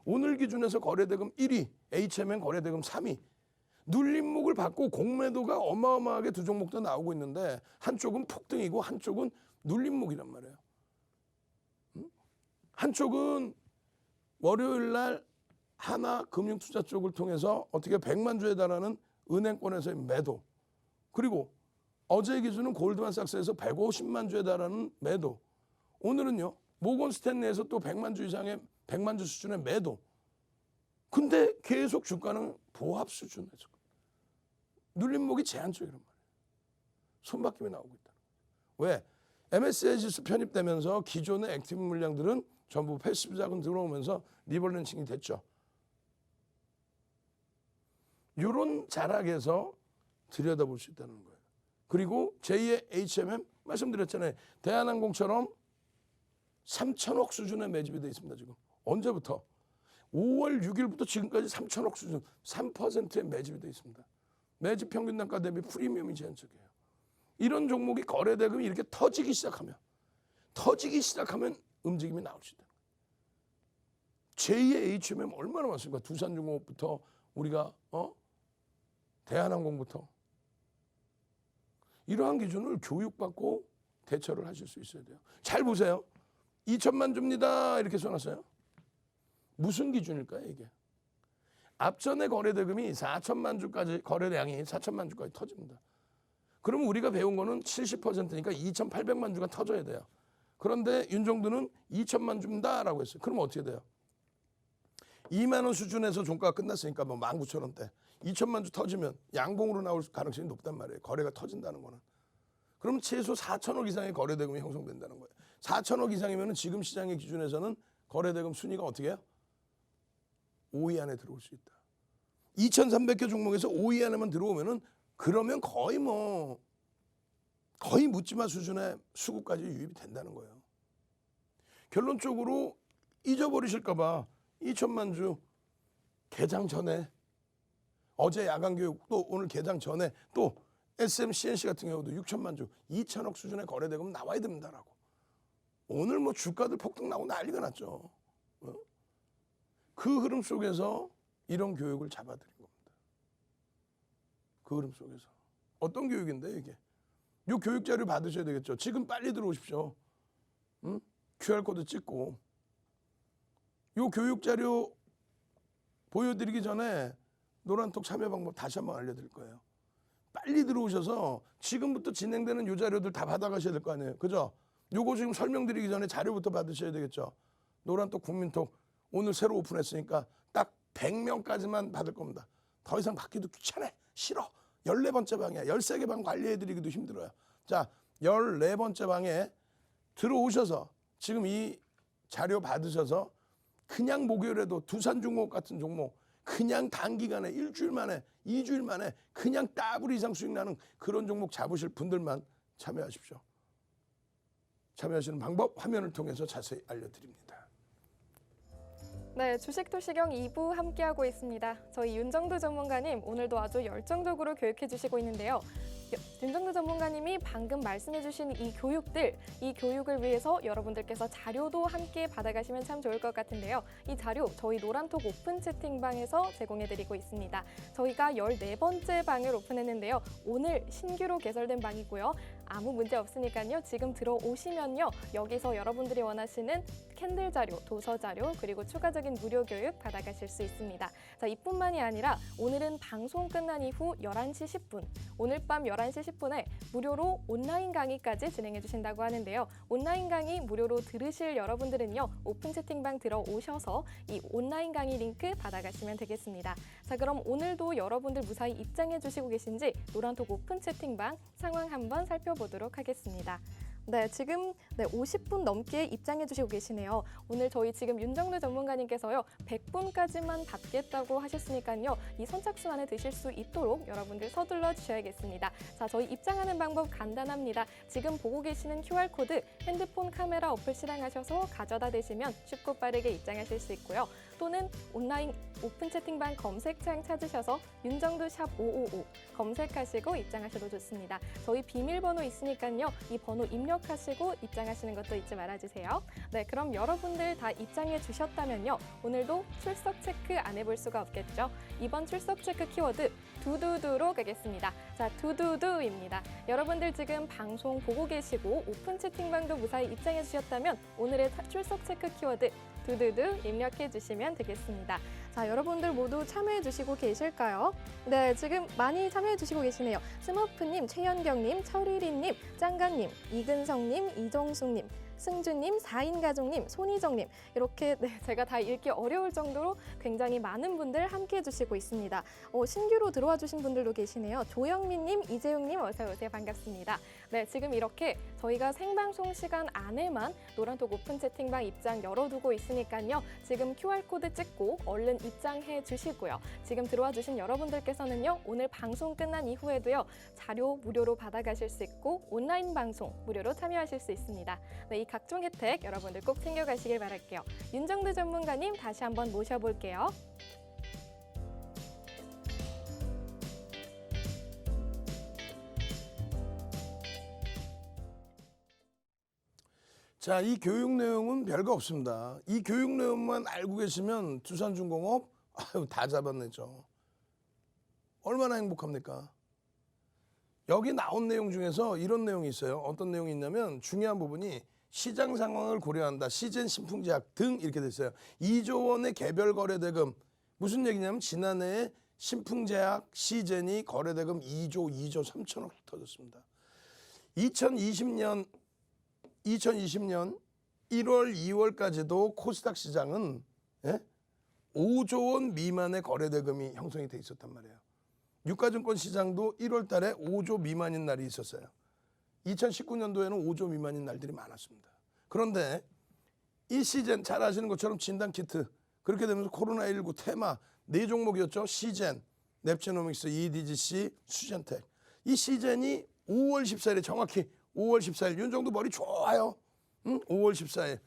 오늘 기준에서 거래대금 1위, HMN 거래대금 3위. 눌림목을 받고 공매도가 어마어마하게 두 종목 다 나오고 있는데 한쪽은 폭등이고 한쪽은 눌림목이란 말이에요. 한쪽은 월요일 날 하나금융투자 쪽을 통해서 어떻게 100만 주에 달하는 은행권에서의 매도, 그리고 어제 기준은 골드만삭스에서 150만 주에 달하는 매도, 오늘은요 모건 스탠리에서 또 100만 주 이상의 100만 주 수준의 매도. 근데 계속 주가는 보합 수준에서 눌림목이 제한적이란 말이에요. 손바뀜이 나오고 있다는 거예요. 왜? MSCI 지수 편입되면서 기존의 액티브 물량들은 전부 패시브 자금 들어오면서 리밸런싱이 됐죠. 이런 자락에서 들여다볼 수 있다는 거예요. 그리고 제2의 HMM 말씀드렸잖아요. 대한항공처럼 3천억 수준의 매집이 되어 있습니다. 지금 언제부터? 5월 6일부터 지금까지 3천억 수준, 3%의 매집이 되어 있습니다. 매집 평균 단가 대비 프리미엄이 제한적이에요. 이런 종목이 거래대금이 이렇게 터지기 시작하면 움직임이 나올 수 있다. 제2의 HMM 얼마나 많습니까? 두산중공업부터 우리가 대한항공부터. 이러한 기준을 교육받고 대처를 하실 수 있어야 돼요. 잘 보세요. 2천만 주입니다. 이렇게 써놨어요. 무슨 기준일까요, 이게? 앞전에 거래대금이 4천만 주까지, 거래량이 4천만 주까지 터집니다. 그러면 우리가 배운 거는 70%니까 2,800만 주가 터져야 돼요. 그런데 윤정두는 2천만 주입니다라고 했어요. 그러면 어떻게 돼요? 2만 원 수준에서 종가가 끝났으니까 뭐 19,000원대. 2천만 주 터지면 양봉으로 나올 가능성이 높단 말이에요. 거래가 터진다는 거는. 그럼 최소 4천억 이상의 거래대금이 형성된다는 거예요. 4천억 이상이면 지금 시장의 기준에서는 거래대금 순위가 어떻게 해요? 5위 안에 들어올 수 있다. 2,300개 종목에서 5위 안에만 들어오면은 그러면 거의 묻지마 수준의 수급까지 유입이 된다는 거예요. 결론적으로 잊어버리실까 봐 2천만 주 개장 전에, 어제 야간 교육, 또 오늘 개장 전에 또 SMCNC 같은 경우도 6천만 주, 2천억 수준의 거래대금 나와야 됩니다라고. 오늘 뭐 주가들 폭등 나고 난리가 났죠. 그 흐름 속에서 이런 교육을 잡아드린 겁니다. 그 흐름 속에서. 어떤 교육인데 이게? 이 교육 자료 받으셔야 되겠죠. 지금 빨리 들어오십시오. QR코드 찍고. 이 교육 자료 보여드리기 전에 노란톡 참여 방법 다시 한번 알려드릴 거예요. 빨리 들어오셔서 지금부터 진행되는 이 자료들 다 받아가셔야 될 거 아니에요. 그죠? 요거 지금 설명드리기 전에 자료부터 받으셔야 되겠죠. 노란톡 국민톡 오늘 새로 오픈했으니까 딱 100명까지만 받을 겁니다. 더 이상 받기도 귀찮아. 싫어. 14번째 방이야. 13개 방 관리해드리기도 힘들어요. 자, 14번째 방에 들어오셔서 지금 이 자료 받으셔서 그냥 목요일에도 두산중공업 같은 종목 그냥 단기간에 일주일 만에 2주일 만에 그냥 더블 이상 수익 나는 그런 종목 잡으실 분들만 참여하십시오. 참여하시는 방법 화면을 통해서 자세히 알려드립니다. 네, 주식도시경 2부 함께하고 있습니다. 저희 윤정두 전문가님 오늘도 아주 열정적으로 교육해 주시고 있는데요. 윤정두 전문가님이 방금 말씀해 주신 이 교육을 위해서 여러분들께서 자료도 함께 받아가시면 참 좋을 것 같은데요. 이 자료 저희 노란톡 오픈 채팅방에서 제공해 드리고 있습니다. 저희가 14번째 방을 오픈했는데요. 오늘 신규로 개설된 방이고요. 아무 문제 없으니까요. 지금 들어오시면요. 여기서 여러분들이 원하시는 캔들 자료, 도서 자료, 그리고 추가적인 무료 교육 받아가실 수 있습니다. 자, 이뿐만이 아니라 오늘은 방송 끝난 이후 11시 10분, 오늘 밤 11시 10분에 무료로 온라인 강의까지 진행해 주신다고 하는데요. 온라인 강의 무료로 들으실 여러분들은요. 오픈 채팅방 들어오셔서 이 온라인 강의 링크 받아가시면 되겠습니다. 자, 그럼 오늘도 여러분들 무사히 입장해 주시고 계신지 노란톡 오픈 채팅방 상황 한번 살펴보도록 하겠습니다. 네, 지금 50분 넘게 입장해 주시고 계시네요. 오늘 저희 지금 윤정두 전문가님께서요. 100분까지만 받겠다고 하셨으니까요. 이 선착순 안에 드실 수 있도록 여러분들 서둘러 주셔야겠습니다. 자, 저희 입장하는 방법 간단합니다. 지금 보고 계시는 QR코드 핸드폰 카메라 어플 실행하셔서 가져다 대시면 쉽고 빠르게 입장하실 수 있고요. 또는 온라인 오픈 채팅방 검색창 찾으셔서 윤정두 샵 555 검색하시고 입장하셔도 좋습니다. 저희 비밀번호 있으니까요. 이 번호 입력 입력하시고 입장하시는 것도 잊지 말아주세요. 네, 그럼 여러분들 다 입장해 주셨다면요. 오늘도 출석 체크 안 해볼 수가 없겠죠. 이번 출석 체크 키워드 두두두로 가겠습니다. 자, 두두두입니다. 여러분들 지금 방송 보고 계시고 오픈 채팅방도 무사히 입장해 주셨다면 오늘의 출석 체크 키워드 두두두 입력해 주시면 되겠습니다. 자, 여러분들 모두 참여해 주시고 계실까요? 네, 지금 많이 참여해 주시고 계시네요. 스머프님, 최현경님, 철일이님, 짱가님, 이근성님, 이정숙님, 승주님, 4인 가족님, 손희정님 이렇게 제가 다 읽기 어려울 정도로 굉장히 많은 분들 함께해 주시고 있습니다. 신규로 들어와 주신 분들도 계시네요. 조영민님, 이재용님 어서 오세요. 반갑습니다. 네, 지금 이렇게 저희가 생방송 시간 안에만 노란톡 오픈 채팅방 입장 열어두고 있으니까요. 지금 QR코드 찍고 얼른 입장해 주시고요. 지금 들어와 주신 여러분들께서는요. 오늘 방송 끝난 이후에도요. 자료 무료로 받아가실 수 있고 온라인 방송 무료로 참여하실 수 있습니다. 네, 이 각종 혜택 여러분들 꼭 챙겨가시길 바랄게요. 윤정두 전문가님 다시 한번 모셔볼게요. 자, 이 교육 내용은 별거 없습니다. 이 교육 내용만 알고 계시면 두산중공업 다 잡아내죠. 얼마나 행복합니까? 여기 나온 내용 중에서 이런 내용이 있어요. 어떤 내용이 있냐면 중요한 부분이 시장 상황을 고려한다. 시젠 신풍제약 등 이렇게 돼 있어요. 2조 원의 개별 거래대금. 무슨 얘기냐면 지난해에 신풍제약 시젠이 거래대금 2조 3천억 터졌습니다. 2020년 1월, 2월까지도 코스닥 시장은 5조 원 미만의 거래대금이 형성이 돼 있었단 말이에요. 유가증권 시장도 1월 달에 5조 미만인 날이 있었어요. 2019년도에는 5조 미만인 날들이 많았습니다. 그런데 이 시즌 잘 아시는 것처럼 진단키트 그렇게 되면서 코로나19 테마 4종목이었죠. 시젠, 넵지노믹스, EDGC, 수젠텍. 이 시젠이 5월 14일에 정확히 5월 14일 윤정도 머리 좋아요. 5월 14일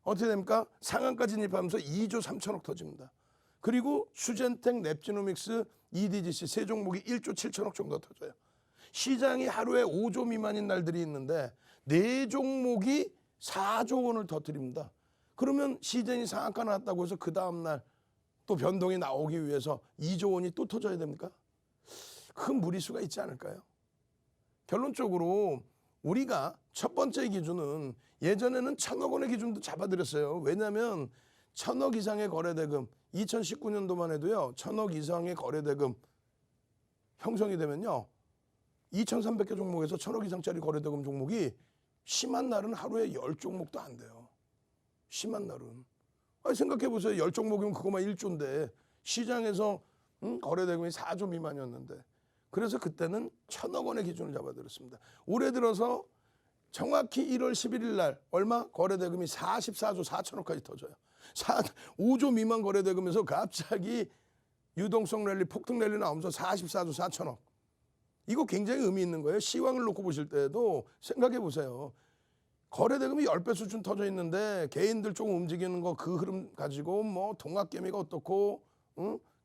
어떻게 됩니까? 상한가 진입하면서 2조 3천억 터집니다. 그리고 수젠텍, 넵지노믹스, EDGC 세 종목이 1조 7천억 정도 터져요. 시장이 하루에 5조 미만인 날들이 있는데 네 종목이 4조 원을 터뜨립니다. 그러면 시젠이 상한가 나왔다고 해서 그 다음날 또 변동이 나오기 위해서 2조 원이 또 터져야 됩니까? 큰 무리수가 있지 않을까요? 결론적으로 우리가 첫 번째 기준은 예전에는 1,000억 원의 기준도 잡아드렸어요. 왜냐하면 1,000억 이상의 거래대금 2019년도만 해도요. 1,000억 이상의 거래대금 형성이 되면요. 2,300개 종목에서 1,000억 이상짜리 거래대금 종목이 심한 날은 하루에 10종목도 안 돼요. 심한 날은. 아니 생각해 보세요. 10종목이면 그거만 1조인데 시장에서 거래대금이 4조 미만이었는데 그래서 그때는 1,000억 원의 기준을 잡아들었습니다. 올해 들어서 정확히 1월 11일 날 얼마? 거래대금이 44조 4천억까지 터져요. 5조 미만 거래대금에서 갑자기 유동성 랠리, 폭등 랠리 나오면서 44조 4천억. 이거 굉장히 의미 있는 거예요. 시황을 놓고 보실 때도 생각해 보세요. 거래대금이 10배 수준 터져 있는데 개인들 조금 움직이는 거 그 흐름 가지고 뭐 동학개미가 어떻고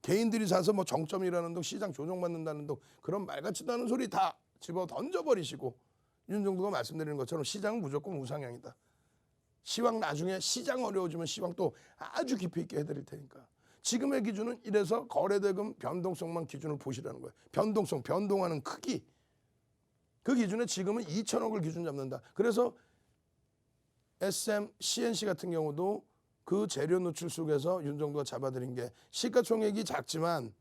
개인들이 사서 뭐 정점이라는 등 시장 조정받는다는 등 그런 말 같지도 않은 소리 다 집어 던져버리시고 윤정도가 말씀드리는 것처럼 시장은 무조건 우상향이다. 시황 나중에 시장 어려워지면 시황 또 아주 깊이 있게 해드릴 테니까. 지금의 기준은 이래서 거래대금 변동성만 기준을 보시라는 거예요. 변동성, 변동하는 크기. 그 기준에 지금은 2천억을 기준 잡는다. 그래서 SM, CNC 같은 경우도 그 재료 노출 속에서 윤정도가 잡아들인 게 시가총액이 작지만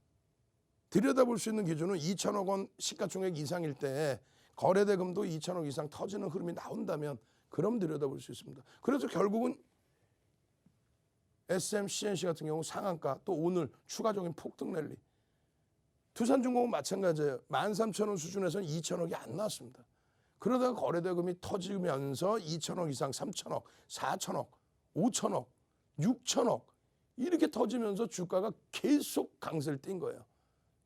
들여다볼 수 있는 기준은 2천억 원 시가총액 이상일 때 거래대금도 2천억 이상 터지는 흐름이 나온다면 그럼 들여다볼 수 있습니다. 그래서 결국은 SM, CNC 같은 경우 상한가 또 오늘 추가적인 폭등 랠리. 두산중공업 마찬가지예요. 13,000원 수준에서는 2천억이 안 나왔습니다. 그러다가 거래대금이 터지면서 2천억 이상 3천억, 4천억, 5천억, 6천억 이렇게 터지면서 주가가 계속 강세를 띈 거예요.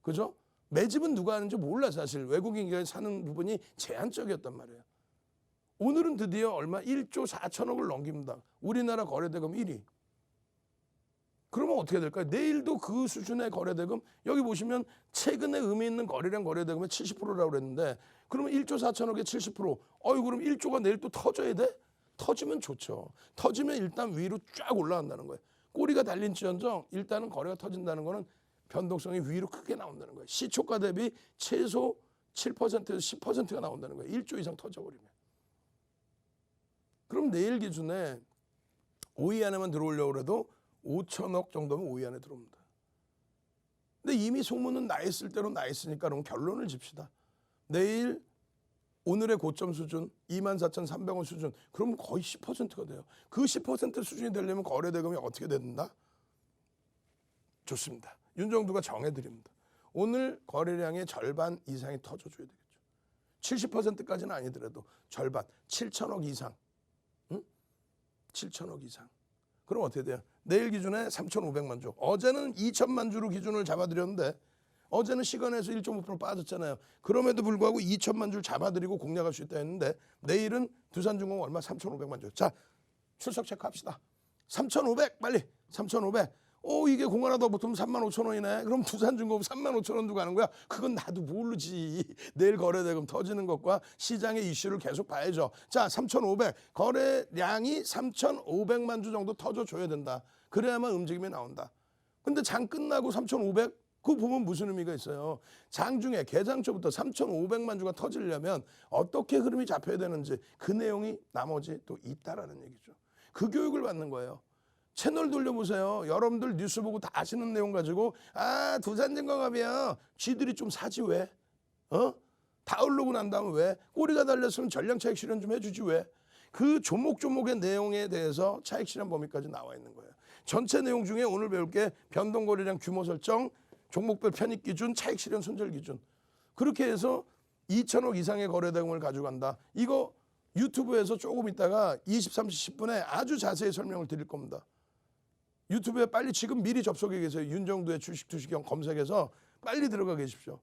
그죠? 매집은 누가 하는지 몰라 사실. 외국인이 사는 부분이 제한적이었단 말이에요. 오늘은 드디어 얼마 1조 4천억을 넘깁니다. 우리나라 거래대금 1위. 그러면 어떻게 될까요? 내일도 그 수준의 거래대금, 여기 보시면 최근에 의미 있는 거래량 거래대금의 70%라고 그랬는데, 그러면 1조 4천억에 70%. 그럼 1조가 내일 또 터져야 돼? 터지면 좋죠. 터지면 일단 위로 쫙 올라간다는 거예요. 꼬리가 달린지언정 일단은 거래가 터진다는 거는 변동성이 위로 크게 나온다는 거예요. 시초가 대비 최소 7%에서 10%가 나온다는 거예요. 1조 이상 터져버리면. 그럼 내일 기준에 5위 안에만 들어오려고 해도 5천억 정도면 5위 안에 들어옵니다. 근데 이미 소문은 나 있을 대로 나 있으니까 그럼 결론을 집시다. 내일 오늘의 고점 수준 24,300원 수준, 그러면 거의 10%가 돼요. 그 10% 수준이 되려면 거래대금이 어떻게 된다? 좋습니다. 윤정두가 정해드립니다. 오늘 거래량의 절반 이상이 터져줘야 되겠죠. 70%까지는 아니더라도 절반, 7천억 이상. 7천억 이상. 그럼 어떻게 돼요? 내일 기준에 3,500만 주. 어제는 2천만 주로 기준을 잡아드렸는데 어제는 시간에서 1.5% 빠졌잖아요. 그럼에도 불구하고 2천만 주를 잡아드리고 공략할 수 있다 했는데 내일은 두산중공 얼마? 3,500만 주. 자, 출석 체크합시다. 3,500 빨리. 3,500. 이게 공 하나 더 붙으면 35,000원이네. 그럼 두산중공 35,000원 두고 가는 거야. 그건 나도 모르지. 내일 거래대금 터지는 것과 시장의 이슈를 계속 봐야죠. 자, 3,500. 거래량이 3,500만 주 정도 터져줘야 된다. 그래야만 움직임이 나온다. 근데 장 끝나고 3,500? 그거 보면 무슨 의미가 있어요. 장중에 개장초부터 3,500만 주가 터지려면 어떻게 흐름이 잡혀야 되는지 그 내용이 나머지 또 있다라는 얘기죠. 그 교육을 받는 거예요. 채널 돌려보세요. 여러분들 뉴스 보고 다 아시는 내용 가지고 두산증권갑이야. 쥐들이 좀 사지 왜? 다 오르고 난 다음에 왜? 꼬리가 달렸으면 전량 차익 실현 좀 해주지 왜? 그 조목조목의 내용에 대해서 차익 실현 범위까지 나와 있는 거예요. 전체 내용 중에 오늘 배울 게 변동거래량 규모 설정, 종목별 편입 기준, 차익 실현 손절 기준. 그렇게 해서 2천억 이상의 거래대금을 가져간다. 이거 유튜브에서 조금 있다가 23시 10분에 아주 자세히 설명을 드릴 겁니다. 유튜브에 빨리 지금 미리 접속해 계세요. 윤정두의 주식 투시경 검색해서 빨리 들어가 계십시오.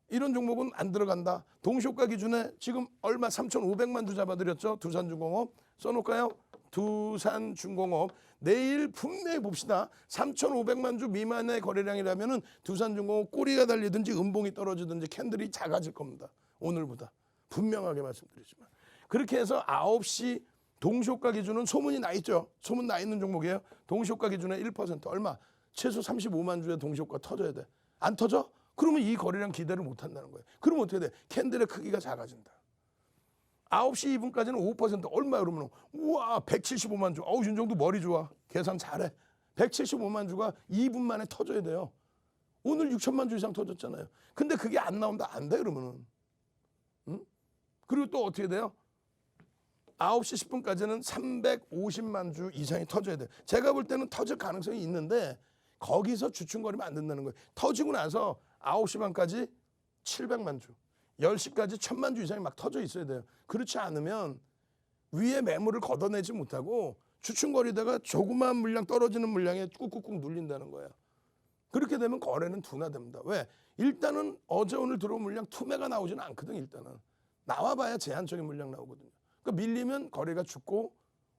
이런 종목은 안 들어간다. 동시효과 기준에 지금 얼마 3,500만 주 잡아드렸죠. 두산중공업 써놓을까요? 두산중공업 내일 분명히 봅시다. 3,500만 주 미만의 거래량이라면은 두산중공업 꼬리가 달리든지 음봉이 떨어지든지 캔들이 작아질 겁니다. 오늘보다 분명하게 말씀드리지만 그렇게 해서 9시 동시효과 기준은 소문이 나 있죠. 소문 나 있는 종목이에요. 동시효과 기준에 1% 얼마? 최소 35만 주의 동시효과 터져야 돼. 안 터져? 그러면 이 거래량 기대를 못 한다는 거예요. 그러면 어떻게 돼? 캔들의 크기가 작아진다. 9시 2분까지는 5% 얼마야 그러면? 우와 175만 주. 윤정도 머리 좋아. 계산 잘해. 175만 주가 2분 만에 터져야 돼요. 오늘 6천만 주 이상 터졌잖아요. 근데 그게 안 나온다. 안 돼 그러면은. 그리고 또 어떻게 돼요? 9시 10분까지는 350만 주 이상이 터져야 돼. 제가 볼 때는 터질 가능성이 있는데 거기서 주춤거리면 안 된다는 거예요. 터지고 나서 9시 반까지 700만 주, 10시까지 1000만 주 이상이 막 터져 있어야 돼요. 그렇지 않으면 위에 매물을 걷어내지 못하고 주춤거리다가 조그마한 물량 떨어지는 물량에 꾹꾹꾹 눌린다는 거예요. 그렇게 되면 거래는 둔화됩니다. 왜? 일단은 어제 오늘 들어온 물량 투매가 나오지는 않거든. 일단은 나와봐야 제한적인 물량 나오거든요. 그러니까 밀리면 거래가 죽고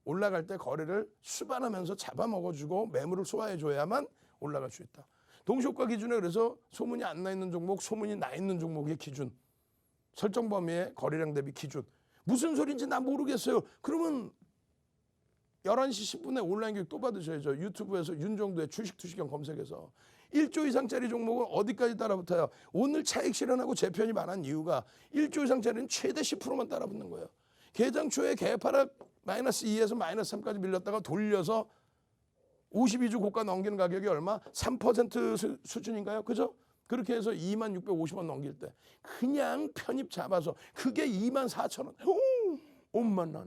올라갈 때 거래를 수반하면서 잡아먹어주고 매물을 소화해줘야만 올라갈 수 있다. 동시효과 기준에 그래서 소문이 안 나 있는 종목, 소문이 나 있는 종목의 기준, 설정 범위의 거래량 대비 기준. 무슨 소리인지 난 모르겠어요. 그러면 11시 10분에 온라인 교육 또 받으셔야죠. 유튜브에서 윤정두의 주식 투시경 검색해서 1조 이상짜리 종목은 어디까지 따라붙어요? 오늘 차익 실현하고 재편이 많은 이유가 1조 이상짜리는 최대 10%만 따라붙는 거예요. 개장 초에 개파락 마이너스 2에서 마이너스 3까지 밀렸다가 돌려서 52주 고가 넘기는 가격이 얼마? 3% 수준인가요? 그죠? 그렇게 해서 2650원 넘길 때 그냥 편입 잡아서 그게 24,000원. 엄마나.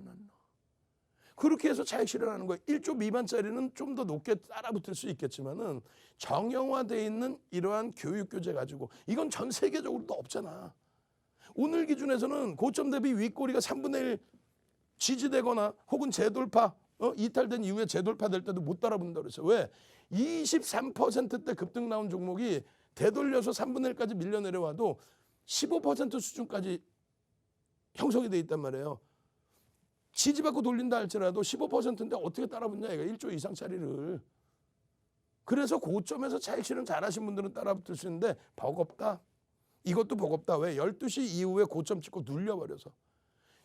그렇게 해서 차익 실현하는 거예요. 1조 미만짜리는 좀 더 높게 따라붙을 수 있겠지만은 정형화되어 있는 이러한 교육 교재 가지고 이건 전 세계적으로도 없잖아. 오늘 기준에서는 고점 대비 윗꼬리가 3분의 1 지지되거나 혹은 재돌파, 이탈된 이후에 재돌파될 때도 못 따라붙는다고 그랬어요. 왜? 23%대 급등 나온 종목이 되돌려서 3분의 1까지 밀려 내려와도 15% 수준까지 형성이 돼 있단 말이에요. 지지받고 돌린다 할지라도 15%인데 어떻게 따라붙냐, 얘가 1조 이상짜리를. 그래서 고점에서 차익 실현 잘하신 분들은 따라붙을 수 있는데 버겁다. 이것도 버겁다. 왜? 12시 이후에 고점 찍고 눌려버려서.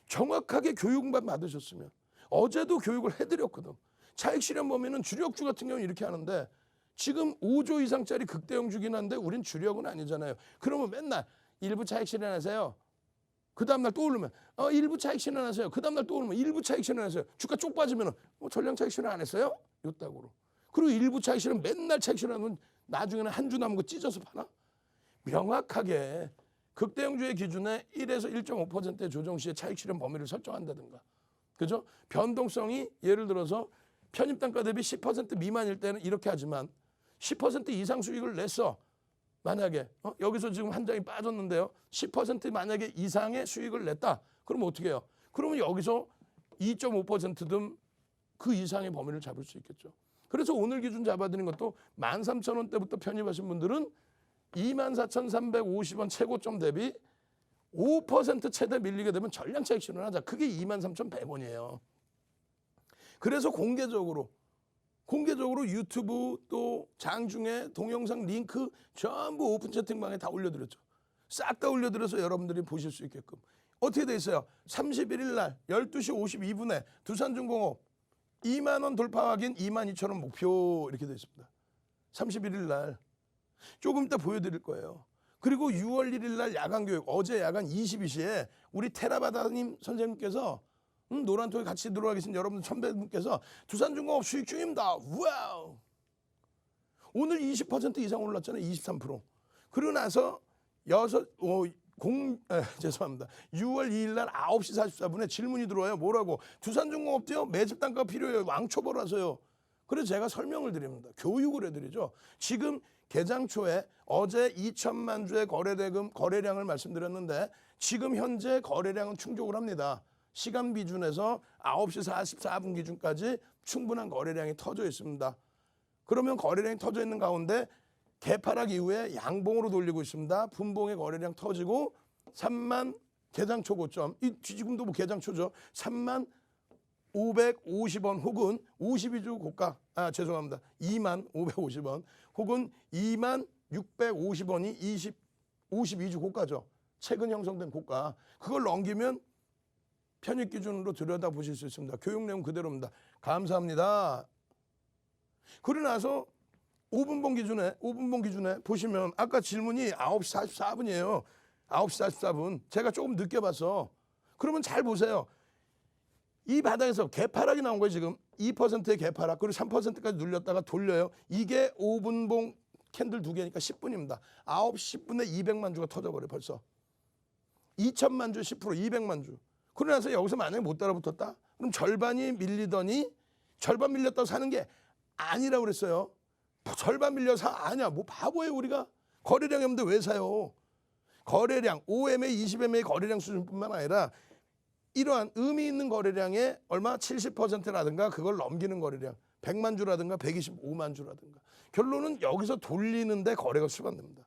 정확하게 교육만 받으셨으면. 어제도 교육을 해드렸거든. 차익 실현 범위는 주력주 같은 경우는 이렇게 하는데 지금 5조 이상짜리 극대형 주긴 한데 우린 주력은 아니잖아요. 그러면 맨날 일부 차익 실현하세요. 그 다음날 또 오르면 일부 차익 실현하세요. 그 다음날 또 오르면 일부 차익 실현하세요. 주가 쪽 빠지면 전량 차익 실현 안 했어요? 요따구로. 그리고 일부 차익 실현 맨날 차익 실현하면 나중에는 한 주 남은 거 찢어서 파나? 명확하게 극대형주의 기준에 1에서 1.5%의 조정 시에 차익 실현 범위를 설정한다든가. 그죠? 변동성이 예를 들어서 편입 단가 대비 10% 미만일 때는 이렇게 하지만 10% 이상 수익을 냈어. 만약에 여기서 지금 한 장이 빠졌는데요. 10% 만약에 이상의 수익을 냈다. 그러면 어떻게 해요? 그러면 여기서 2.5%든 그 이상의 범위를 잡을 수 있겠죠. 그래서 오늘 기준 잡아드린 것도 13,000원대부터 편입하신 분들은 24,350원 최고점 대비 5% 최대 밀리게 되면 전량 차익 실현하자. 그게 23,100원이에요. 그래서 공개적으로 유튜브 또 장중에 동영상 링크 전부 오픈 채팅방에 다 올려드렸죠. 싹 다 올려드려서 여러분들이 보실 수 있게끔. 어떻게 돼 있어요? 31일 날 12시 52분에 두산중공업 2만 원 돌파 확인 22,000원 목표 이렇게 돼 있습니다. 31일 날. 조금 이따 보여드릴 거예요. 그리고 6월 1일 날 야간교육 어제 야간 22시에 우리 테라바다님 선생님께서 노란톡에 같이 들어와 계신 여러분들 선배분께서 두산중공업 수익 중입니다. 와우. 오늘 20% 이상 올랐잖아요. 23%. 그러고 나서 죄송합니다. 6월 2일 날 9시 44분에 질문이 들어와요. 뭐라고? 두산중공업도요. 매집 단가가 필요해요. 왕초보라서요. 그래서 제가 설명을 드립니다. 교육을 해드리죠. 지금 개장 초에 어제 2천만 주의 거래량을 말씀드렸는데 지금 현재 거래량은 충족을 합니다. 시간 기준에서 9시 44분 기준까지 충분한 거래량이 터져 있습니다. 그러면 거래량이 터져 있는 가운데 개파락 이후에 양봉으로 돌리고 있습니다. 분봉의 거래량 터지고 3만 개장 초 고점, 지금도 뭐 개장 초죠. 3만 550원 혹은 52주 고가, 2만 550원 혹은 2만 650원이 52주 고가죠. 최근 형성된 고가. 그걸 넘기면 편입 기준으로 들여다보실 수 있습니다. 교육 내용 그대로입니다. 감사합니다. 그러고 나서 5분봉 기준에 보시면 아까 질문이 9시 44분이에요. 9시 44분. 제가 조금 늦게 봤어. 그러면 잘 보세요. 이 바닥에서 개파락이 나온 거예요. 지금 2%의 개파락 그리고 3%까지 눌렸다가 돌려요. 이게 5분봉 캔들 2개니까 10분입니다. 9시 10분에 200만 주가 터져버려요. 벌써. 2천만 주 10% 200만 주. 그러고 나서 여기서 만약에 못 따라붙었다? 그럼 절반이 밀리더니 절반 밀렸다고 사는 게 아니라고 그랬어요. 절반 밀려서 아니야. 뭐 바보예요 우리가. 거래량이 없는데 왜 사요? 거래량 5MA 20MA 거래량 수준뿐만 아니라 이러한 의미 있는 거래량의 얼마 70%라든가 그걸 넘기는 거래량 100만 주라든가 125만 주라든가 결론은 여기서 돌리는데 거래가 수반됩니다.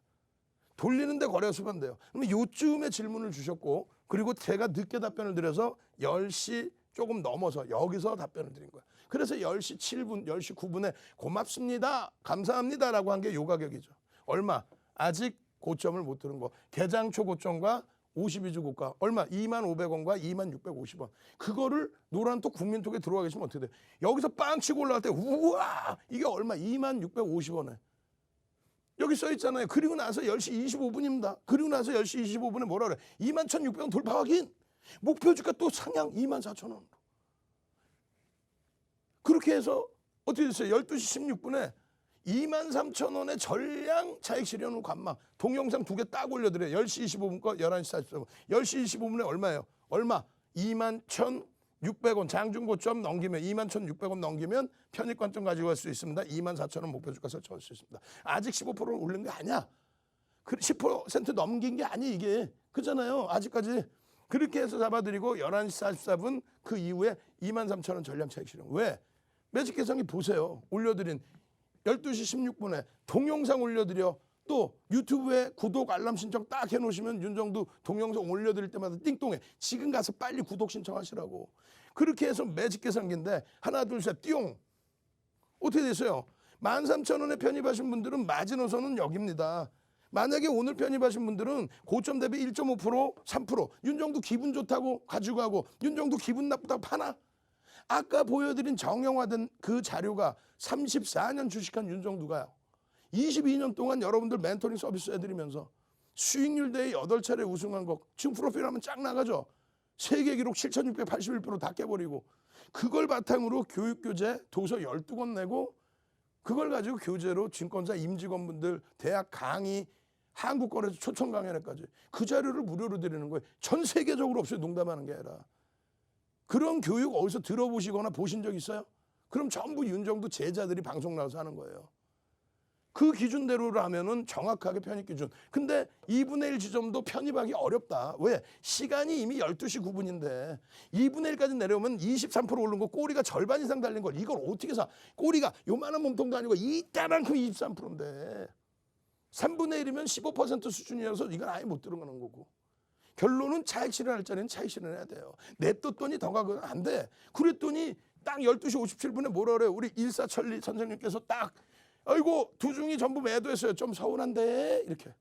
돌리는데 거래가 수반돼요. 그러면 요쯤에 질문을 주셨고 그리고 제가 늦게 답변을 드려서 10시 조금 넘어서 여기서 답변을 드린 거예요. 그래서 10시 7분, 10시 9분에 고맙습니다. 감사합니다라고 한 게 요 가격이죠. 얼마? 아직 고점을 못 들은 거. 개장 초 고점과 52주 고가 얼마? 25,000원과 26,50원. 그거를 노란톡 국민톡에 들어와 계시면 어떻게 돼? 여기서 빵 치고 올라갈 때 우와 이게 얼마? 26,50원에. 여기 써 있잖아요. 그리고 나서 10시 25분입니다. 그리고 나서 10시 25분에 뭐라 그래? 21,600원 돌파 확인. 목표 주가 또 상향 24,000원. 그렇게 해서 어떻게 됐어요? 12시 16분에 23,000원의 전량 차익 실현 후 관망. 동영상 2개 딱 올려드려요. 10시 25분 거 11시 44분. 10시 25분에 얼마예요? 얼마? 21,600원 장중고점 넘기면 21,600원 넘기면 편입관점 가지고 갈 수 있습니다. 24,000원 목표 주가 설정할 수 있습니다. 아직 15%를 올린 게 아니야. 10% 넘긴 게 아니 이게. 그잖아요. 아직까지. 그렇게 해서 잡아드리고 11시 44분 그 이후에 23,000원 전량 차익 실현. 왜? 매직 계산기 보세요. 올려드린 12시 16분에 동영상 올려드려. 또 유튜브에 구독 알람 신청 딱 해놓으시면 윤정두 동영상 올려드릴 때마다 띵동해. 지금 가서 빨리 구독 신청하시라고. 그렇게 해서 매직 계산기인데 하나 둘 셋 띠용. 어떻게 됐어요? 13,000원에 편입하신 분들은 마지노선은 여기입니다. 만약에 오늘 편입하신 분들은 고점 대비 1.5%, 3% 윤정도 기분 좋다고 가지고 가고 윤정도 기분 나쁘다고 파나? 아까 보여드린 정형화된 그 자료가 34년 주식한 윤정도가요. 22년 동안 여러분들 멘토링 서비스 해드리면서 수익률 대회 8차례 우승한 거 지금 프로필 하면 쫙 나가죠. 세계 기록 7,681% 다 깨버리고 그걸 바탕으로 교육교재 도서 12권 내고 그걸 가지고 교재로 증권사 임직원분들 대학 강의 한국거래소 초청 강연회까지 그 자료를 무료로 드리는 거예요. 전 세계적으로 없어요. 농담하는 게 아니라. 그런 교육 어디서 들어보시거나 보신 적 있어요? 그럼 전부 윤정도 제자들이 방송 나와서 하는 거예요. 그 기준대로 하면은 정확하게 편입 기준. 근데 2분의 1 지점도 편입하기 어렵다. 왜? 시간이 이미 12시 9분인데 2분의 1까지 내려오면 23% 오른 거 꼬리가 절반 이상 달린 걸 이걸 어떻게 사? 꼬리가 요만한 몸통도 아니고 이따만큼 23%인데 3분의 1이면 15% 수준이어서 이건 아예 못 들어가는 거고. 결론은 차익 실현할 자리는 차익 실현해야 돼요. 냅뒀더니 더 가거나 안 돼. 그랬더니 딱 12시 57분에 뭐라 그래요? 우리 일사천리 선생님께서 딱 아이고 두중이 전부 매도했어요. 좀 서운한데 이렇게.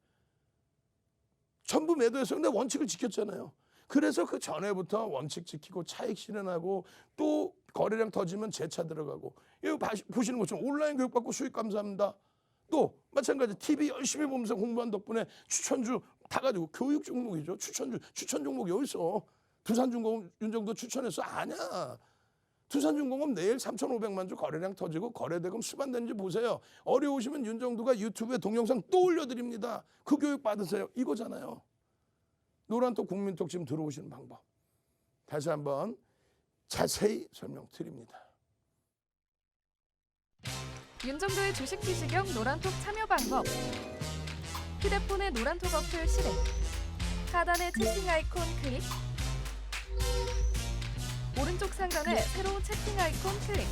전부 매도했어요. 근데 원칙을 지켰잖아요. 그래서 그 전에부터 원칙 지키고 차익 실현하고 또 거래량 터지면 재차 들어가고. 이거 보시는 것처럼 온라인 교육 받고 수익 감사합니다. 또 마찬가지 TV 열심히 보면서 공부한 덕분에 추천주 다 가지고 교육 종목이죠. 추천 종목이 어디 있어? 두산중공업 윤정도 추천했어? 아니야. 두산중공업 내일 3,500만 주 거래량 터지고 거래대금 수반되는지 보세요. 어려우시면 윤정도가 유튜브에 동영상 또 올려드립니다. 그 교육 받으세요. 이거잖아요. 노란톡 국민톡 지금 들어오시는 방법. 다시 한번 자세히 설명드립니다. 윤정도의 주식 투시경 노란톡 참여 방법. 휴대폰의 노란톡 어플 실행. 하단의 채팅 아이콘 클릭. 오른쪽 상단에 새로운 채팅 아이콘 클릭.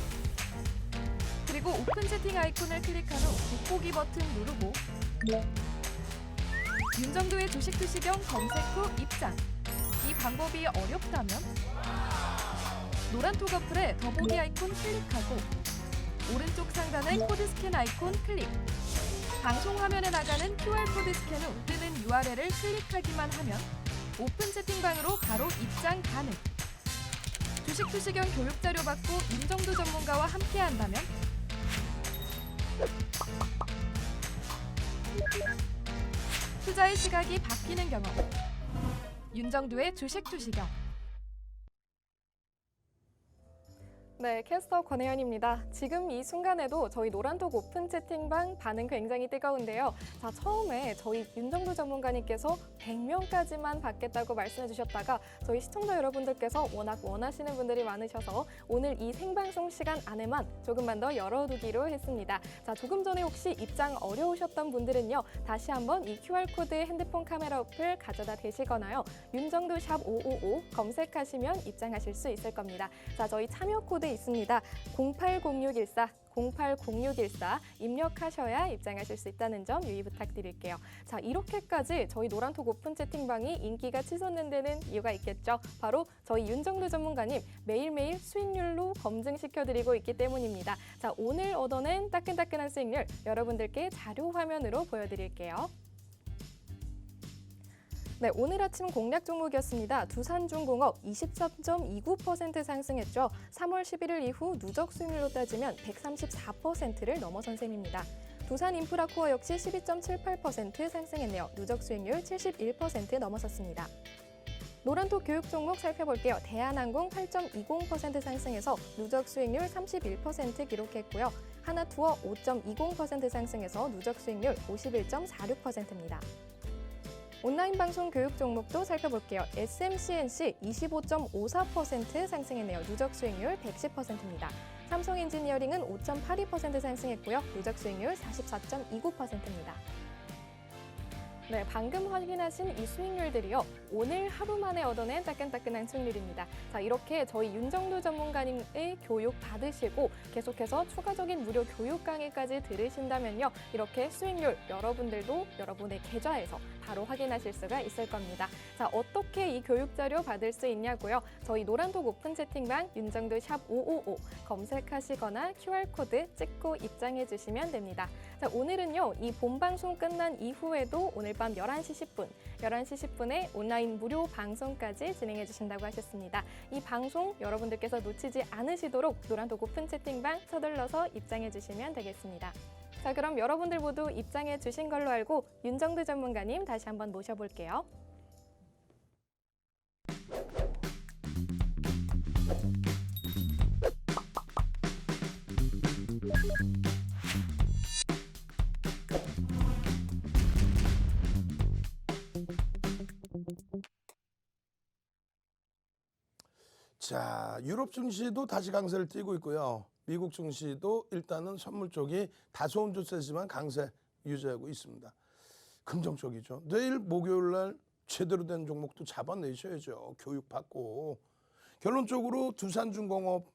그리고 오픈 채팅 아이콘을 클릭한 후 돋보기 버튼 누르고 윤정도의 주식 투시경 검색 후 입장. 이 방법이 어렵다면 노란톡 어플에 더보기 아이콘 클릭하고 오른쪽 상단의 코드 스캔 아이콘 클릭. 방송 화면에 나가는 QR코드 스캔 후 뜨는 URL을 클릭하기만 하면 오픈 채팅방으로 바로 입장 가능. 주식 투시경 교육 자료 받고 윤정도 전문가와 함께 한다면 투자의 시각이 바뀌는 경험. 윤정도의 주식 투시경. 네, 캐스터 권혜연입니다. 지금 이 순간에도 저희 노란톡 오픈 채팅방 반응 굉장히 뜨거운데요. 자, 처음에 저희 윤정도 전문가님께서 100명까지만 받겠다고 말씀해 주셨다가 저희 시청자 여러분들께서 워낙 원하시는 분들이 많으셔서 오늘 이 생방송 시간 안에만 조금만 더 열어두기로 했습니다. 자, 조금 전에 혹시 입장 어려우셨던 분들은요. 다시 한번 이 QR코드 핸드폰 카메라 어플 가져다 대시거나요. 윤정도 샵 555 검색하시면 입장하실 수 있을 겁니다. 자, 저희 참여 코드 있습니다. 080614 080614 입력하셔야 입장하실 수 있다는 점 유의 부탁드릴게요. 자, 이렇게까지 저희 노란톡 오픈 채팅방이 인기가 치솟는 데는 이유가 있겠죠. 바로 저희 윤정도 전문가님 매일매일 수익률로 검증시켜드리고 있기 때문입니다. 자, 오늘 얻어낸 따끈따끈한 수익률 여러분들께 자료 화면으로 보여드릴게요. 네, 오늘 아침 공략 종목이었습니다. 두산중공업 23.29% 상승했죠. 3월 11일 이후 누적 수익률로 따지면 134%를 넘어선 셈입니다. 두산인프라코어 역시 12.78% 상승했네요. 누적 수익률 71% 넘어섰습니다. 노란톡 교육 종목 살펴볼게요. 대한항공 8.20% 상승해서 누적 수익률 31% 기록했고요. 하나투어 5.20% 상승해서 누적 수익률 51.46%입니다. 온라인 방송 교육 종목도 살펴볼게요. SMCNC 25.54% 상승했네요. 누적 수익률 110%입니다. 삼성엔지니어링은 5.82% 상승했고요. 누적 수익률 44.29%입니다. 네, 방금 확인하신 이 수익률들이요. 오늘 하루 만에 얻어낸 따끈따끈한 수익률입니다. 자, 이렇게 저희 윤정두 전문가님의 교육 받으시고 계속해서 추가적인 무료 교육 강의까지 들으신다면요. 이렇게 수익률 여러분들도 여러분의 계좌에서 바로 확인하실 수가 있을 겁니다. 자, 어떻게 이 교육 자료 받을 수 있냐고요? 저희 노란톡 오픈 채팅방 윤정두 샵 555 검색하시거나 QR코드 찍고 입장해 주시면 됩니다. 자, 오늘은요. 이 본방송 끝난 이후에도 오늘 밤 11시 10분에 온라인 무료 방송까지 진행해 주신다고 하셨습니다. 이 방송 여러분들께서 놓치지 않으시도록 노란톡 오픈 채팅방 서둘러서 입장해 주시면 되겠습니다. 자, 그럼 여러분들 모두 입장해 주신 걸로 알고 윤정두 전문가님 다시 한번 모셔볼게요. 자, 유럽 증시도 다시 강세를 띠고 있고요. 미국 증시도 일단은 선물 쪽이 다소 혼조세지만 강세 유지하고 있습니다. 긍정 쪽이죠. 내일 목요일 날 제대로 된 종목도 잡아내셔야죠. 교육받고. 결론적으로 두산중공업.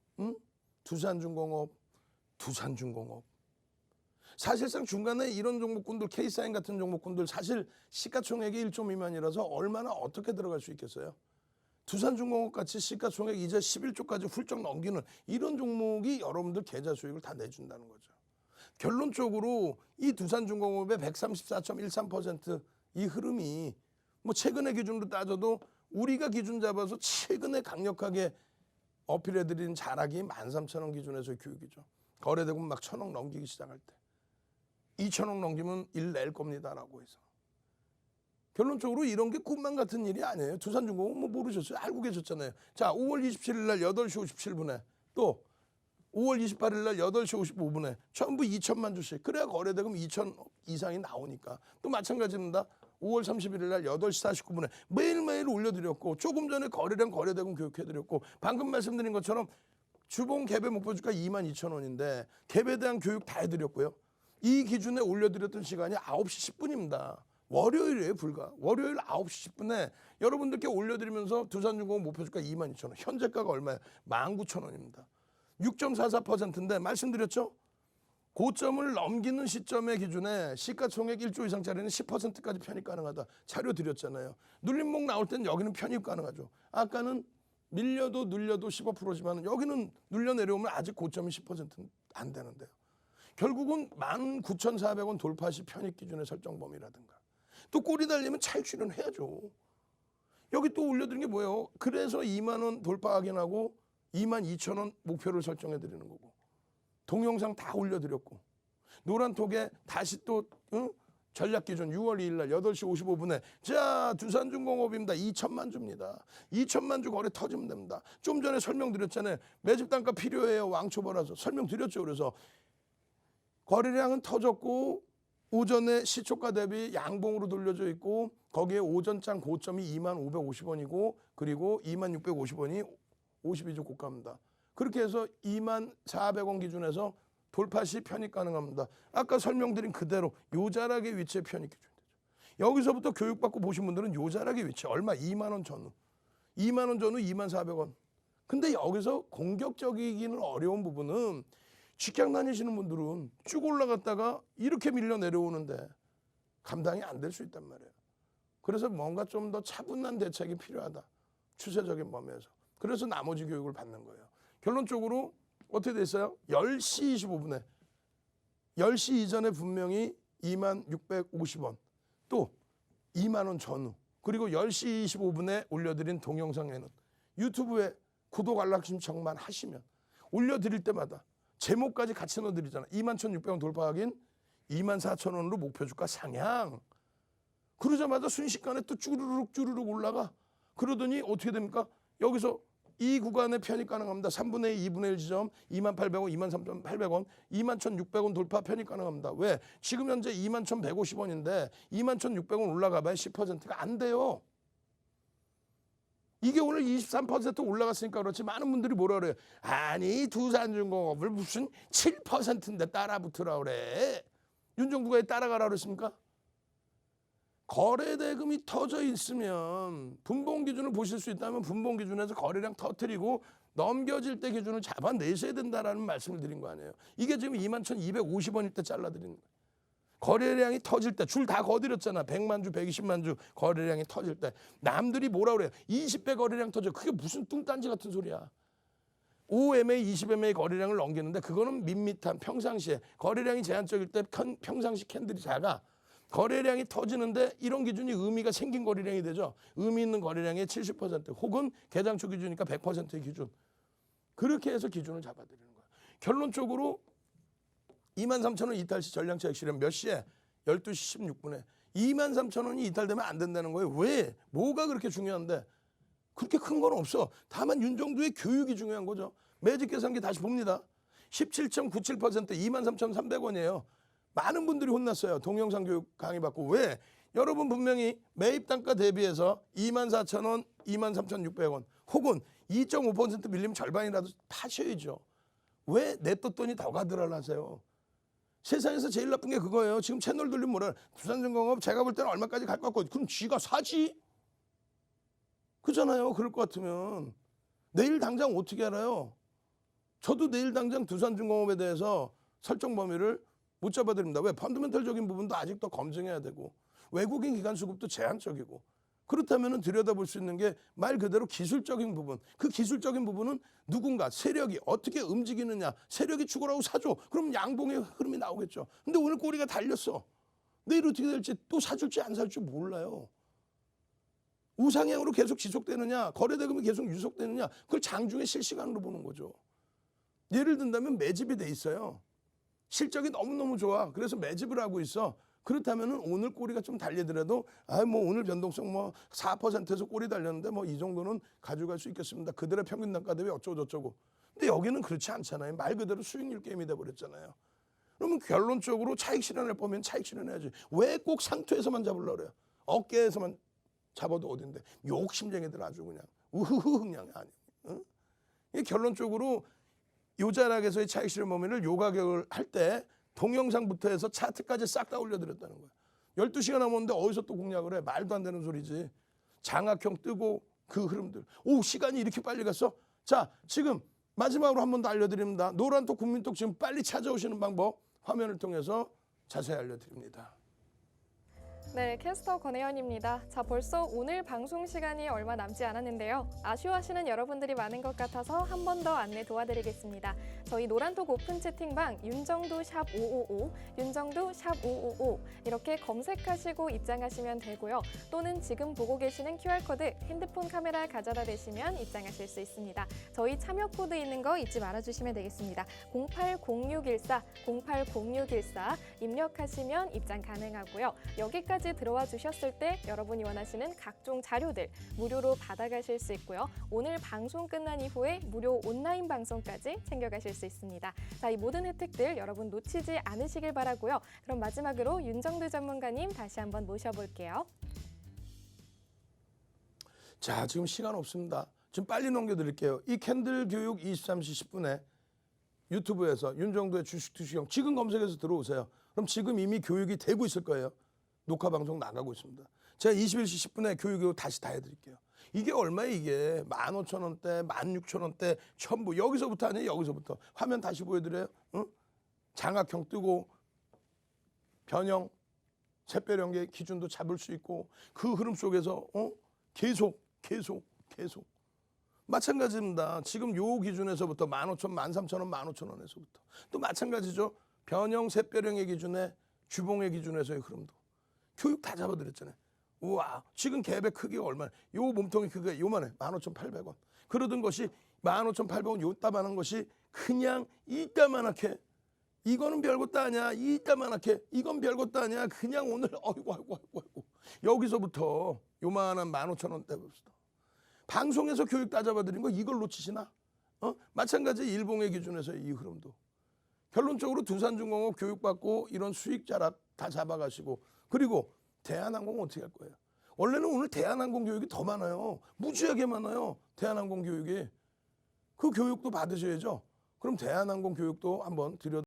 사실상 중간에 이런 종목군들, K사인 같은 종목군들 사실 시가총액이 1조 미만이라서 얼마나 어떻게 들어갈 수 있겠어요? 두산중공업 같이 시가총액 이제 11조까지 훌쩍 넘기는 이런 종목이 여러분들 계좌 수익을 다 내준다는 거죠. 결론적으로 이 두산중공업의 134.13% 이 흐름이 뭐 최근의 기준으로 따져도 우리가 기준 잡아서 최근에 강력하게 어필해드린 자락이 13,000원 기준에서의 교육이죠. 거래되고 막 1,000억 넘기기 시작할 때 2,000억 넘기면 일 낼 겁니다라고 해서 결론적으로 이런 게 꿈만 같은 일이 아니에요. 두산중공업 뭐 모르셨어요? 알고 계셨잖아요. 자, 5월 27일 날 8시 57분에 또 5월 28일 날 8시 55분에 전부 2천만 주씩. 그래야 거래대금 2천 이상이 나오니까. 또 마찬가지입니다. 5월 31일 날 8시 49분에 매일매일 올려드렸고 조금 전에 거래량 거래대금 교육해드렸고 방금 말씀드린 것처럼 주봉 갭의 목표주가 22,000원인데 갭에 대한 교육 다 해드렸고요. 이 기준에 올려드렸던 시간이 9시 10분입니다. 월요일이에요, 불과. 월요일 9시 10분에 여러분들께 올려드리면서 두산중공업 목표주가 22,000원. 현재가가 얼마예요? 19,000원입니다. 6.44%인데 말씀드렸죠? 고점을 넘기는 시점의 기준에 시가총액 1조 이상짜리는 10%까지 편입 가능하다. 자료 드렸잖아요. 눌림목 나올 때는 여기는 편입 가능하죠. 아까는 밀려도 눌려도 15%지만 여기는 눌려 내려오면 아직 고점이 10%는 안 되는데요. 결국은 19,400원 돌파 시 편입 기준의 설정 범위라든가 또 꼬리 달리면 찰출은 해야죠. 여기 또 올려드린 게 뭐예요? 그래서 2만 원 돌파 확인하고 22,000원 목표를 설정해 드리는 거고 동영상 다 올려드렸고 노란톡에 다시 또 전략 기준 6월 2일 날 8시 55분에 자 두산중공업입니다. 2천만 주입니다. 2천만 주 거래 터지면 됩니다. 좀 전에 설명드렸잖아요. 매집 단가 필요해요. 왕초보라서 설명드렸죠. 그래서 거래량은 터졌고 오전에 시초가 대비 양봉으로 돌려져 있고 거기에 오전장 고점이 25,550원이고 그리고 26,550원이 52주 고가입니다. 그렇게 해서 24,000원 기준에서 돌파 시 편입 가능합니다. 아까 설명드린 그대로 요 자락의 위치에 편입 기준이 되죠. 여기서부터 교육받고 보신 분들은 요 자락의 위치 얼마? 2만 원 전후. 2만 원 전후 24,000원. 근데 여기서 공격적이기는 어려운 부분은 직장 다니시는 분들은 쭉 올라갔다가 이렇게 밀려 내려오는데 감당이 안 될 수 있단 말이에요. 그래서 뭔가 좀 더 차분한 대책이 필요하다. 추세적인 범위에서. 그래서 나머지 교육을 받는 거예요. 결론적으로 어떻게 됐어요? 10시 25분에 10시 이전에 분명히 26,650원 또 2만 원 전후 그리고 10시 25분에 올려드린 동영상에는 유튜브에 구독 알람 신청만 하시면 올려드릴 때마다 제목까지 같이 넣어드리잖아. 21,600원 돌파 확인 24,000원으로 목표 주가 상향. 그러자마자 순식간에 또 쭈르륵 올라가. 그러더니 어떻게 됩니까? 여기서 이 구간에 편입 가능합니다. 3분의 2, 2분의 1 지점 23,800원, 23,800원, 21,600원 돌파 편입 가능합니다. 왜? 지금 현재 21,150원인데 21,600원 올라가봐야 10%가 안 돼요. 이게 오늘 23% 올라갔으니까 그렇지 많은 분들이 뭐라 그래요? 아니 두산중공업을 무슨 7%인데 따라 붙으라 그래. 윤정부가 따라가라 그랬습니까? 거래 대금이 터져 있으면 분봉 기준을 보실 수 있다면 분봉 기준에서 거래량 터뜨리고 넘겨질 때 기준을 잡아내셔야 된다라는 말씀을 드린 거 아니에요. 이게 지금 21,250원일 때 잘라드리는 거예요. 거래량이 터질 때 줄 다 거드렸잖아. 100만 주, 120만 주 거래량이 터질 때 남들이 뭐라 그래요? 20배 거래량 터져. 그게 무슨 뚱딴지 같은 소리야. 5MA, 20MA 거래량을 넘기는데 그거는 밋밋한 평상시에 거래량이 제한적일 때 평상시 캔들이 작아. 거래량이 터지는데 이런 기준이 의미가 생긴 거래량이 되죠. 의미 있는 거래량의 70% 혹은 개장초 기준이니까 100%의 기준. 그렇게 해서 기준을 잡아드리는 거예요. 결론적으로 23,000원 이탈 시 전량차익 실현 몇 시에? 12시 16분에. 23,000원이 이탈되면 안 된다는 거예요. 왜? 뭐가 그렇게 중요한데? 그렇게 큰 건 없어. 다만 윤정도의 교육이 중요한 거죠. 매직 계산기 다시 봅니다. 17.97% 23,300원이에요. 많은 분들이 혼났어요. 동영상 교육 강의받고. 왜? 여러분 분명히 매입 단가 대비해서 24,000원, 23,600원 혹은 2.5% 밀리면 절반이라도 파셔야죠. 왜 냅뒀더니 더 가더라를 하세요? 세상에서 제일 나쁜 게 그거예요. 지금 채널 돌리면 뭐라 두산중공업 제가 볼 때는 얼마까지 갈 것 같고 그럼 쥐가 사지? 그잖아요. 그럴 것 같으면. 내일 당장 어떻게 알아요? 저도 내일 당장 두산중공업에 대해서 설정 범위를 못 잡아드립니다. 왜? 펀더멘털적인 부분도 아직도 검증해야 되고 외국인 기관 수급도 제한적이고 그렇다면 들여다볼 수 있는 게 말 그대로 기술적인 부분. 그 기술적인 부분은 누군가 세력이 어떻게 움직이느냐. 세력이 죽으라고 사줘. 그럼 양봉의 흐름이 나오겠죠. 근데 오늘 꼬리가 달렸어. 내일 어떻게 될지 또 사줄지 안 사줄지 몰라요. 우상향으로 계속 지속되느냐 거래대금이 계속 유속되느냐 그걸 장중에 실시간으로 보는 거죠. 예를 든다면 매집이 돼 있어요. 실적이 너무너무 좋아. 그래서 매집을 하고 있어. 그렇다면 오늘 꼬리가 좀 달리더라도 뭐 오늘 변동성 뭐 4%에서 꼬리 달렸는데 뭐 이 정도는 가져갈 수 있겠습니다. 그들의 평균 단가 대비 어쩌고저쩌고. 근데 여기는 그렇지 않잖아요. 말 그대로 수익률 게임이 돼버렸잖아요. 그러면 결론적으로 차익 실현을 보면 차익 실현해야지. 왜 꼭 상투에서만 잡으려고 그래요? 어깨에서만 잡아도 어딘데. 욕심쟁이들 아주 그냥 우흐흐 그냥 아니. 응? 이게 결론적으로 요 자락에서의 차익 실현 범위를 요 가격을 할 때 동영상부터 해서 차트까지 싹 다 올려드렸다는 거야. 12시간 남았는데 어디서 또 공략을 해. 말도 안 되는 소리지. 장악형 뜨고 그 흐름들. 오 시간이 이렇게 빨리 갔어? 자 지금 마지막으로 한 번 더 알려드립니다. 노란톡 국민톡 지금 빨리 찾아오시는 방법 화면을 통해서 자세히 알려드립니다. 네, 캐스터 권혜연입니다. 자, 벌써 오늘 방송 시간이 얼마 남지 않았는데요. 아쉬워하시는 여러분들이 많은 것 같아서 한 번 더 안내 도와드리겠습니다. 저희 노란톡 오픈 채팅방 윤정도 샵 555, 윤정도 샵 555 이렇게 검색하시고 입장하시면 되고요. 또는 지금 보고 계시는 QR코드 핸드폰 카메라 가져다 대시면 입장하실 수 있습니다. 저희 참여 코드 있는 거 잊지 말아주시면 되겠습니다. 080614, 080614 입력하시면 입장 가능하고요. 여기까지 들어와 주셨을 때 여러분이 원하시는 각종 자료들 무료로 받아가실 수 있고요. 오늘 방송 끝난 이후에 무료 온라인 방송까지 챙겨가실 수 있습니다. 자, 이 모든 혜택들 여러분 놓치지 않으시길 바라고요. 그럼 마지막으로 윤정도 전문가님 다시 한번 모셔볼게요. 자 지금 시간 없습니다. 지금 빨리 넘겨드릴게요. 이 캔들 교육 23시 10분에 유튜브에서 윤정도의 주식 투시형 지금 검색해서 들어오세요. 그럼 지금 이미 교육이 되고 있을 거예요. 녹화 방송 나가고 있습니다. 제가 21시 10분에 교육 다시 다 해드릴게요. 이게 얼마에 이게 15,000원대, 16,000원대, 1,000부 여기서부터 아니에요. 여기서부터 화면 다시 보여드려요. 응? 장악형 뜨고 변형, 샛별형의 기준도 잡을 수 있고 그 흐름 속에서 계속 마찬가지입니다. 지금 요 기준에서부터 15,000원, 13,000원, 15,000원에서부터 또 마찬가지죠. 변형, 샛별형의 기준에 주봉의 기준에서의 흐름도 교육 다 잡아드렸잖아요. 우와 지금 갭의 크기가 얼마나 요 몸통의 크기가 요만해 15,800원 그러던 것이 15,800원 요따만한 것이 그냥 이따만하게 이거는 별것도 아니야 이따만하게 이건 별것도 아니야 그냥 오늘 아이고 여기서부터 요만한 15,000원대부터 방송에서 교육 다 잡아드린 거 이걸 놓치시나? 마찬가지 일봉의 기준에서의 이 흐름도 결론적으로 두산중공업 교육받고 이런 수익 자락 다 잡아가시고 그리고 대한항공 어떻게 할 거예요? 원래는 오늘 대한항공 교육이 더 많아요. 무지하게 많아요. 대한항공 교육이. 그 교육도 받으셔야죠. 그럼 대한항공 교육도 한번 드려